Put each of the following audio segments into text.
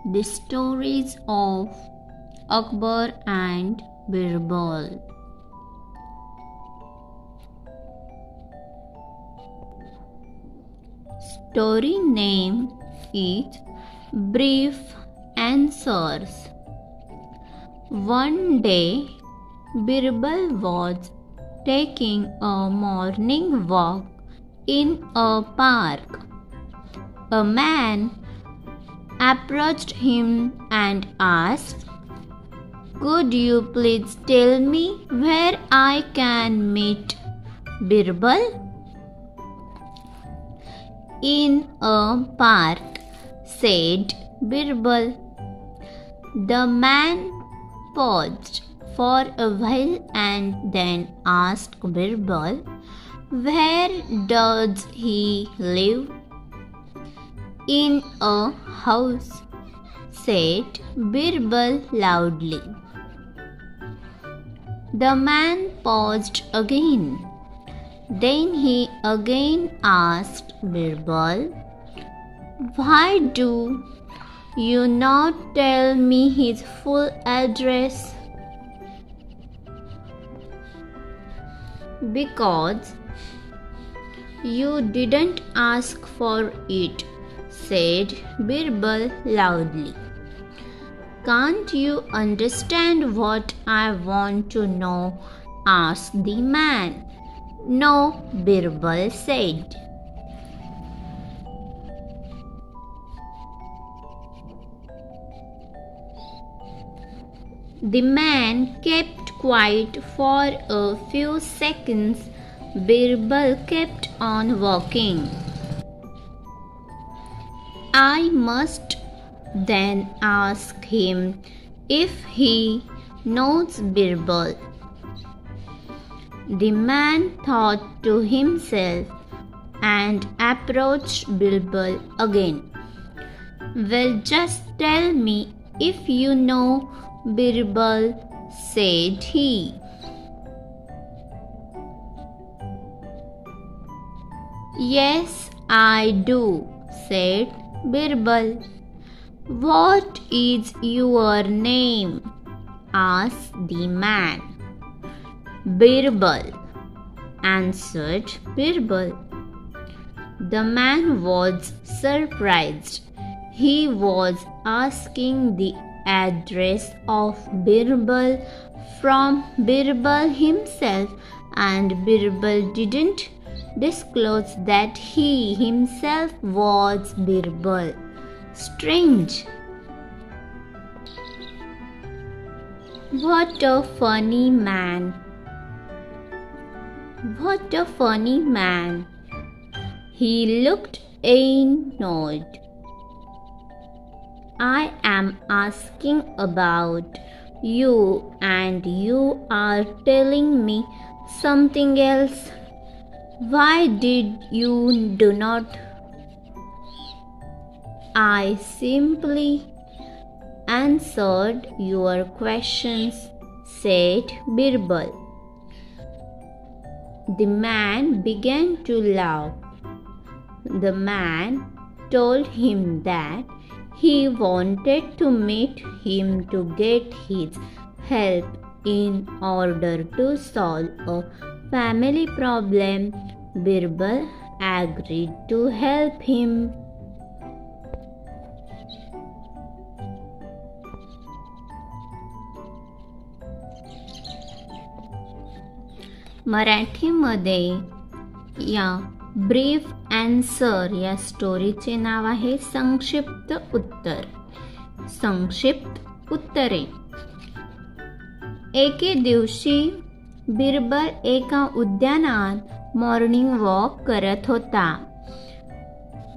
The Stories of Akbar and Birbal. Story name is Brief Answers. One day, Birbal was taking a morning walk in a park. A man approached him and asked, "Could you please tell me where I can meet Birbal?" "In a park," said Birbal. The man paused for a while and then asked Birbal, "Where does he live?" "In a house," said Birbal loudly. The man paused again. Then he again asked Birbal, "Why do you not tell me his full address?" "Because you didn't ask for it," said Birbal loudly. "Can't you understand what I want to know?" asked the man. "No," Birbal said. The man kept quiet for a few seconds. Birbal kept on walking. "I must then ask him if he knows Birbal." The man thought to himself and approached Birbal again. "Well, just tell me if you know Birbal," said he. "Yes, I do," said Birbal. "What is your name?" asked the man. "Birbal," answered Birbal. The man was surprised. He was asking the address of Birbal from Birbal himself, and Birbal didn't disclose that he himself was Birbal. Strange. What a funny man. What a funny man. He looked annoyed. "I am asking about you and you are telling me something else. Why did you do not?" "I simply answered your questions," said Birbal. The man began to laugh. The man told him that he wanted to meet him to get his help in order to solve a family problem. Birbal agreed to help him. मराठीमध्ये या brief answer या स्टोरीचे नाव आहे संक्षिप्त उत्तर. संक्षिप्त उत्तरे. एके दिवशी बिरबल एका उद्यानात मॉर्निंग वॉक करत होता.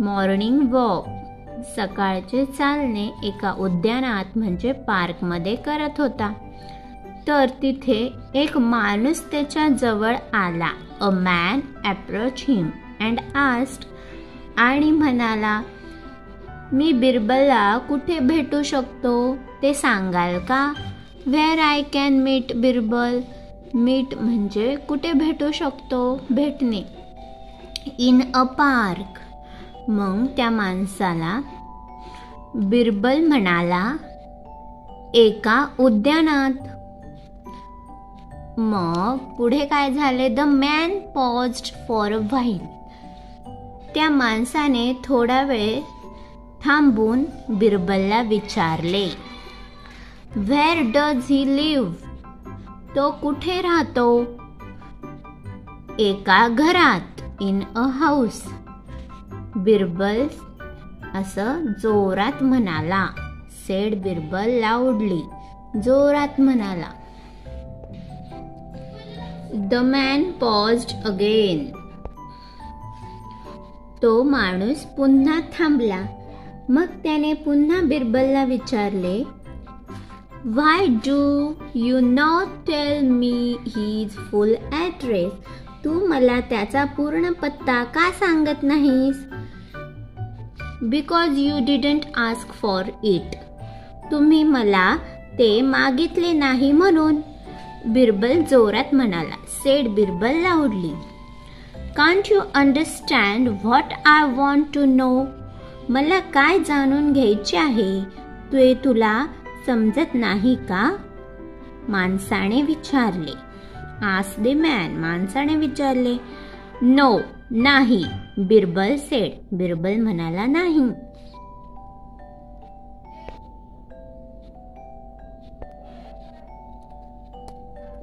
मॉर्निंग वॉक सकाळचे चालणे एका उद्यानात म्हणजे पार्कमध्ये करत होता. तर तिथे एक माणूस त्याच्या जवळ आला. A man approach him and asked, आणि म्हणाला, "मी बिरबलला कुठे भेटू शकतो ते सांगाल का?" "Where I can meet Birbal." Meet म्हणजे कुठे भेटू शकतो, भेटणे. "In a park." मग त्या माणसाला बिरबल म्हणाला, एका उद्यानात. मग पुढे काय झाले? The man paused for a while. त्या माणसाने थोडा वेळ थांबून बिरबलला विचारले, व्हेअर डज ही लिव्ह? तो कुठे राहतो? एका घरात. In a house. बिरबल असं जोरात म्हणाला. Said Birbal loudly. जोरात म्हणाला. The man paused again. तो माणूस पुन्हा थांबला. मग त्याने पुन्हा बिरबलला विचारले, why do you not tell me his full address? तू मला त्याचा पूर्ण पत्ता का सांगत नाहीस? Because you didn't ask for it. तुम्ही मला ते मागितले नाही म्हणून. बिरबल जोरात म्हणाला. Said Birbal loudly. Can't you understand what I want to know? मला काय जाणून घ्यायचे आहे ते तुला समजत नाही का? माणसाने विचारले. Asked the man. माणसाने विचारले. नो, नाही. बिरबल सेड. बिरबल म्हणाला, नाही.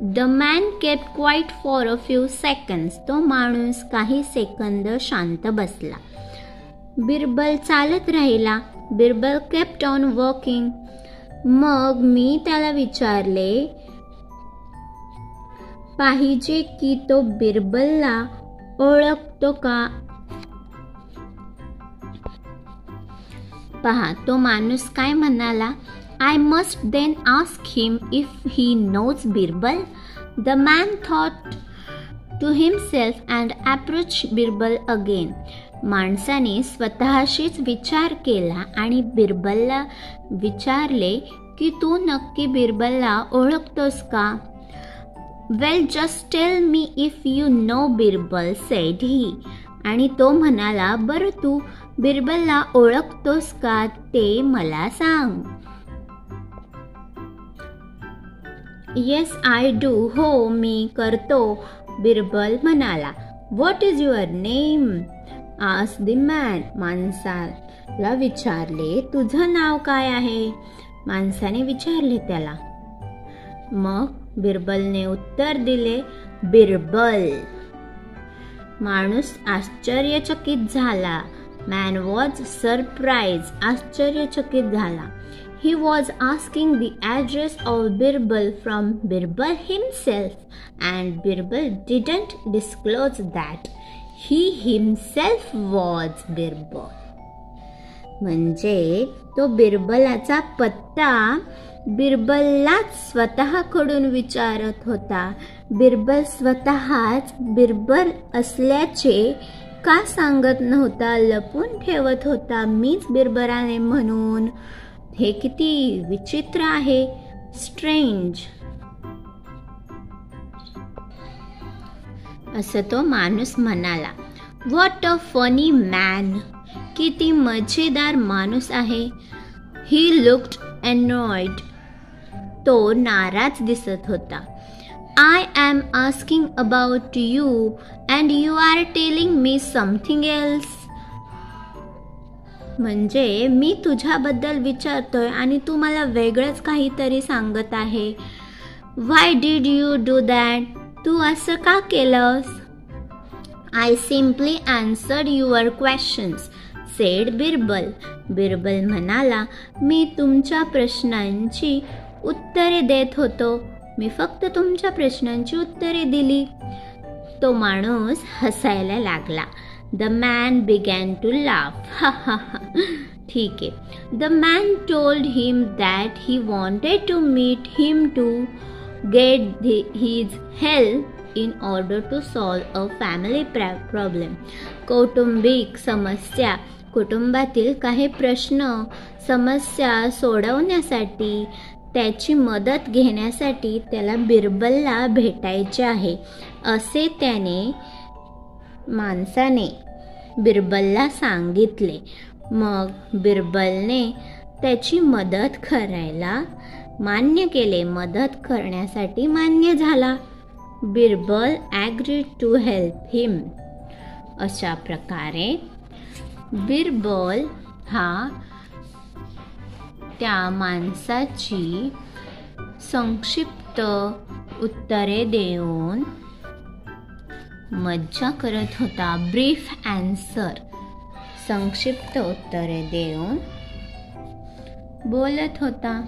The man kept quiet for a few seconds. तो माणूस काही सेकंद शांत बसला. बिरबल चालत राहिला. Birbal kept on walking. मग मी त्याला विचारले पाहिजे की तो बिरबलला ओळखतो का? पहा, तो माणूस काय म्हणाला? I must then ask him if he knows Birbal. The man thought to himself and approached Birbal again. माणसाने स्वतःशीच विचार केला आणि बिरबलला विचारले की तू नक्की बिरबलला ओळखतोस का? Well, just tell me if you know Birbal, said he. आणि तो म्हणाला, बरं तू बिरबलला ओळखतोस का ते मला सांग. Yes, I do. हो, मी करतो. बिरबल म्हणाला. What is your name? asked the man. माणसाला विचारले, तुझं नाव काय आहे? माणसाने विचारले त्याला. मग बिरबलने उत्तर दिले, बिरबल. माणूस आश्चर्यचकित झाला. Man was surprised. आश्चर्यचकित झाला. He was asking the address of Birbal from Birbal himself, and Birbal didn't disclose that he himself was Birbal. म्हणजे तो बिरबलाचा पत्ता बिरबललाच स्वतःकडून विचारत होता. बिरबल स्वतःच बिरबल असल्याचे का सांगत नव्हता? लपून ठेवत होता. मीच बिरबल आहे म्हणून. हे किती विचित्र आहे. स्ट्रेंज. असं तो माणूस म्हणाला. What a funny man. किती मजेदार माणूस आहे. He looked annoyed. तो नाराज दिसत होता. I am asking about you and you are telling me something else. म्हणजे मी तुझ्याबद्दल विचारतोय आणि तू मला वेगळंच काहीतरी सांगत आहे. व्हाय डिड यू डू दॅट? तू असं का केलंस? I simply answered your questions, sed Birbal. Birbal म्हणाला, मी तुमच्या प्रश्नांची उत्तरे देत होतो. मी फक्त तुमच्या प्रश्नांची उत्तरे दिली. तो माणूस हसायला लागला. The man began to laugh. Ha ha ha. ठीक आहे. The man told him that he wanted to meet him to get his help in order to solve a family problem. कौटुंबिक समस्या, कुटुंबातील काही प्रश्न समस्या सोडवण्यासाठी त्याची मदत घेण्यासाठी त्याला बिरबलला भेटायचे आहे असे त्याने माणसाने बिरबलला सांगितले. मग बिरबलने त्याची मदत करायला मान्य केले. मदत करण्यासाठी मान्य झाला. बिरबल ॲग्रीड टू हेल्प हिम. अशा प्रकारे बिरबल हा त्या माणसाची संक्षिप्त उत्तरे देऊन मज्जा करत होता. ब्रीफ ॲन्सर, संक्षिप्त उत्तरे देऊन बोलत होता.